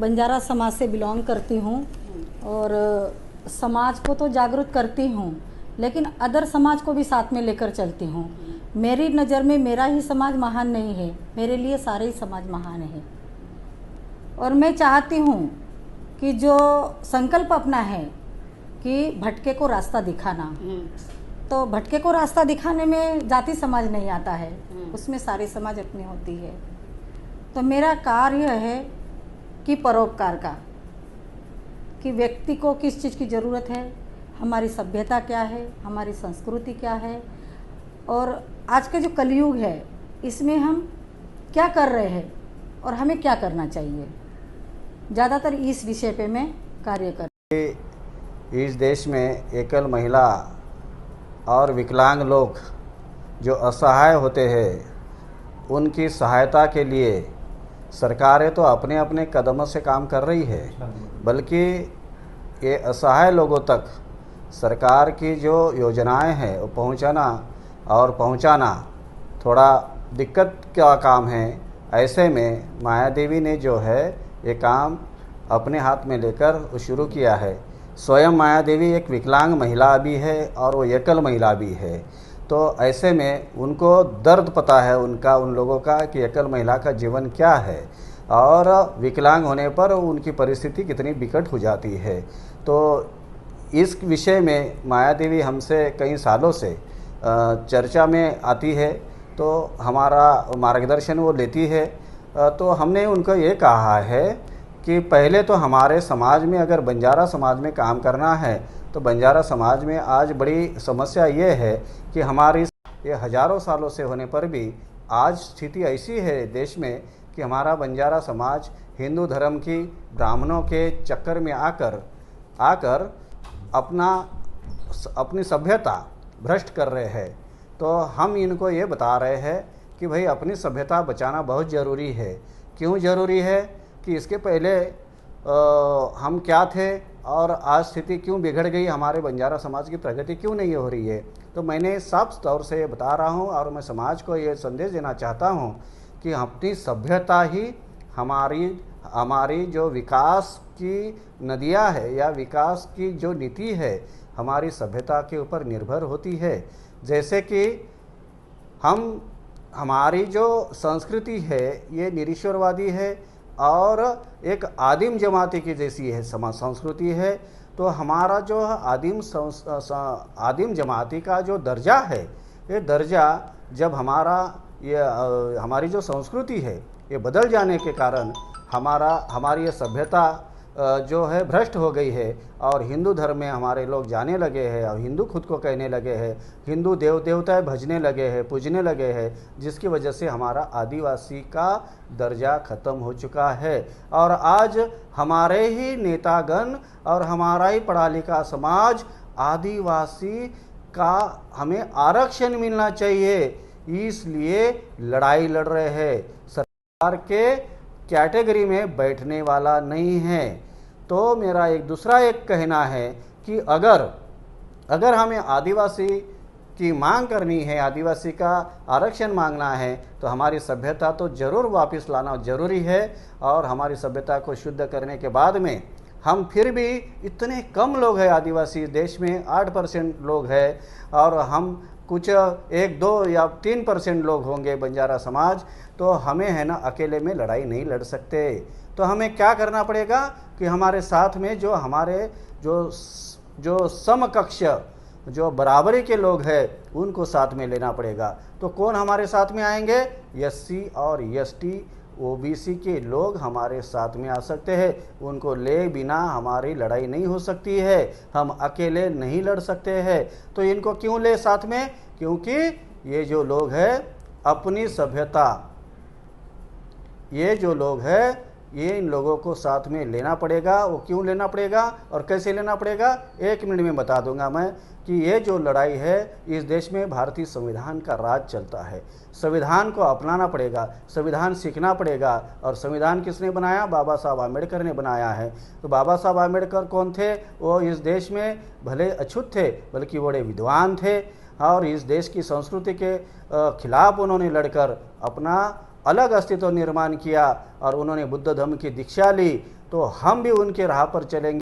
बंजारा समाज से बिलोंग करती हूँ और समाज को तो जागरूक करती हूँ, लेकिन अदर समाज को भी साथ में लेकर चलती हूँ। मेरी नज़र में मेरा ही समाज महान नहीं है, मेरे लिए सारे ही समाज महान है। और मैं चाहती हूँ कि जो संकल्प अपना है कि भटके को रास्ता दिखाना, तो भटके को रास्ता दिखाने में जाति समाज नहीं आता है, उसमें सारे समाज अपनी होती है। तो मेरा कार्य है कि परोपकार का, कि व्यक्ति को किस चीज़ की ज़रूरत है, हमारी सभ्यता क्या है, हमारी संस्कृति क्या है, और आज का जो कलयुग है इसमें हम क्या कर रहे हैं और हमें क्या करना चाहिए। ज़्यादातर इस विषय पे मैं कार्य कर। इस देश में एकल महिला और विकलांग लोग जो असहाय होते हैं उनकी सहायता के लिए सरकारें तो अपने अपने कदमों से काम कर रही है, बल्कि ये असहाय लोगों तक सरकार की जो योजनाएं हैं वो पहुंचाना थोड़ा दिक्कत का काम है। ऐसे में माया देवी ने जो है ये काम अपने हाथ में लेकर शुरू किया है। स्वयं माया देवी एक विकलांग महिला भी है और वो एकल महिला भी है, तो ऐसे में उनको दर्द पता है उन लोगों का कि एकल महिला का जीवन क्या है और विकलांग होने पर उनकी परिस्थिति कितनी विकट हो जाती है। तो इस विषय में माया देवी हमसे कई सालों से चर्चा में आती है, तो हमारा मार्गदर्शन वो लेती है। तो हमने उनको ये कहा है कि पहले तो हमारे समाज में अगर बंजारा समाज में काम करना है तो बंजारा समाज में आज बड़ी समस्या ये है कि हमारी ये हज़ारों सालों से होने पर भी आज स्थिति ऐसी है देश में कि हमारा बंजारा समाज हिंदू धर्म की ब्राह्मणों के चक्कर में आकर अपनी सभ्यता भ्रष्ट कर रहे हैं। तो हम इनको ये बता रहे हैं कि भाई अपनी सभ्यता बचाना बहुत ज़रूरी है। क्यों ज़रूरी है कि इसके पहले हम क्या थे और आज स्थिति क्यों बिगड़ गई, हमारे बंजारा समाज की प्रगति क्यों नहीं हो रही है। तो मैंने साफ तौर से बता रहा हूँ और मैं समाज को ये संदेश देना चाहता हूँ कि अपनी सभ्यता ही हमारी जो विकास की नदियाँ है या विकास की जो नीति है हमारी सभ्यता के ऊपर निर्भर होती है। जैसे कि हमारी जो संस्कृति है ये निरीश्वरवादी है और एक आदिम जमाती की जैसी है संस्कृति है। तो हमारा जो आदिम जमाती का जो दर्जा है, ये दर्जा जब हमारी जो संस्कृति है ये बदल जाने के कारण हमारी ये सभ्यता जो है भ्रष्ट हो गई है और हिंदू धर्म में हमारे लोग जाने लगे हैं और हिंदू खुद को कहने लगे हैं, हिंदू देव देवताएं भजने लगे हैं, पूजने लगे हैं, जिसकी वजह से हमारा आदिवासी का दर्जा ख़त्म हो चुका है। और आज हमारे ही नेतागण और हमारा ही पढ़ा लिखा समाज आदिवासी का हमें आरक्षण मिलना चाहिए, इसलिए लड़ाई लड़ रहे हैं। सरकार के कैटेगरी में बैठने वाला नहीं है। तो मेरा दूसरा कहना है कि अगर हमें आदिवासी की मांग करनी है, आदिवासी का आरक्षण मांगना है, तो हमारी सभ्यता तो ज़रूर वापस लाना जरूरी है। और हमारी सभ्यता को शुद्ध करने के बाद में हम फिर भी इतने कम लोग हैं आदिवासी देश में 8% लोग हैं और हम कुछ 1, 2 या 3% लोग होंगे बंजारा समाज, तो हमें है ना अकेले में लड़ाई नहीं लड़ सकते। तो हमें क्या करना पड़ेगा कि हमारे साथ में जो हमारे जो समकक्ष जो बराबरी के लोग हैं उनको साथ में लेना पड़ेगा। तो कौन हमारे साथ में आएंगे? SC और ST OBC के लोग हमारे साथ में आ सकते हैं। उनको ले बिना हमारी लड़ाई नहीं हो सकती है, हम अकेले नहीं लड़ सकते हैं। तो इनको क्यों ले साथ में? क्योंकि ये जो लोग हैं अपनी सभ्यता, ये जो लोग हैं ये इन लोगों को साथ में लेना पड़ेगा। वो क्यों लेना पड़ेगा और कैसे लेना पड़ेगा 1 मिनट में बता दूंगा मैं कि ये जो लड़ाई है इस देश में भारतीय संविधान का राज चलता है। संविधान को अपनाना पड़ेगा, संविधान सीखना पड़ेगा। और संविधान किसने बनाया? बाबा साहब आम्बेडकर ने बनाया है। तो बाबा साहब आम्बेडकर कौन थे? वो इस देश में भले अछूत थे बल्कि बड़े विद्वान थे और इस देश की संस्कृति के खिलाफ उन्होंने लड़कर अपना अलग अस्तित्व निर्माण किया और उन्होंने बुद्ध धर्म की दीक्षा ली, तो हम भी उनके राह पर चलेंगे।